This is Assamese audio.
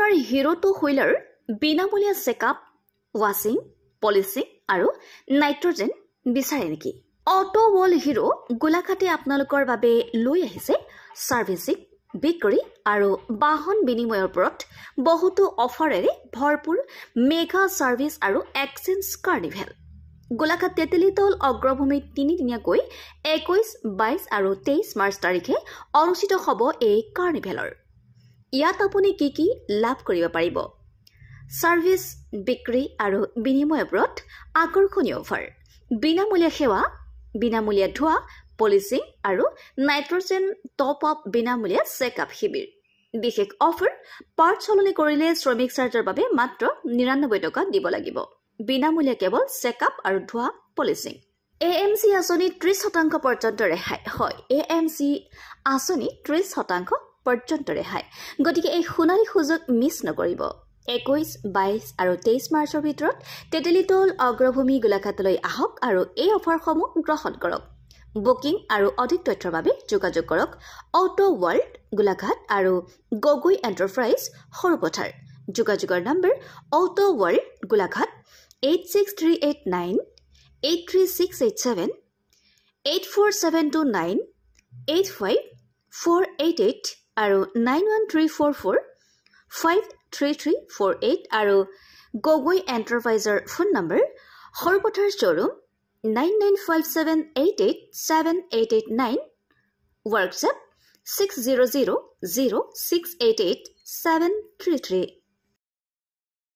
আপোনাৰ হিৰো টু হুইলাৰ বিনামূলীয়া চেকআপ, ৱাশ্বিং, পলিচিং আৰু নাইট্ৰজেন বিচাৰে নেকি? অটো ৱল হিৰো গোলাঘাটে আপোনালোকৰ বাবে লৈ আহিছে সাৰ্ভিসিং, বিক্ৰী আৰু বাহন বিনিময়ৰ ওপৰত বহুতো অফাৰেৰে ভৰপূৰ মেগা সাৰ্ভিস আৰু এক্সচেঞ্জ কাৰ্নিভেল। গোলাঘাট তেতেলীতল অগ্ৰভূমিত 3 দিনীয়াকৈ 21, 22 আৰু 23 মাৰ্চ তাৰিখে অনুষ্ঠিত হ'ব এই কাৰ্নিভেলৰ। ইয়াত আপুনি কি কি লাভ কৰিব পাৰিব? সাৰ্ভিস, বিক্ৰী আৰু বিনিময়ৰ ওপৰত আকৰ্ষণীয় অফাৰ, বিনামূলীয়া সেৱা, বিনামূলীয়া ধোৱা, পলিচিং আৰু নাইট্ৰজেন টপ আপ, বিনামূলীয়া চেকআপ শিবিৰ। বিশেষ অফাৰ, পাৰ্ট সলনি কৰিলে শ্ৰমিক চাৰ্জৰ বাবে মাত্ৰ 99 টকা দিব লাগিব। বিনামূলীয়া কেৱল চেকআপ আৰু ধোৱা, পলিচিং। AMC আঁচনি 30% পৰ্যন্ত ৰেহাই। হয়, AMC আঁচনি 30% পৰ্যন্ত ৰেহাই। গতিকে এই সোণালী সুযোগ মিছ নকৰিব। 21, 22 আৰু 23 মাৰ্চৰ ভিতৰত তেতেলীতল অগ্ৰভূমি গোলাঘাটলৈ আহক আৰু এই অফাৰসমূহ গ্ৰহণ কৰক। বুকিং আৰু অধিক তথ্যৰ বাবে যোগাযোগ কৰক অটো ৱৰ্ল্ড গোলাঘাট আৰু গগৈ এণ্টাৰপ্ৰাইজ সৰুপথাৰ। যোগাযোগৰ নম্বৰ অটো ৱৰ্ল্ড গোলাঘাট 86389 83687 84729 85488 আৰু 91344 53348 আৰু গগৈ এণ্টাৰপ্ৰাইজৰ phone number Sarupathar showroom 9957887889, WhatsApp 6000688733।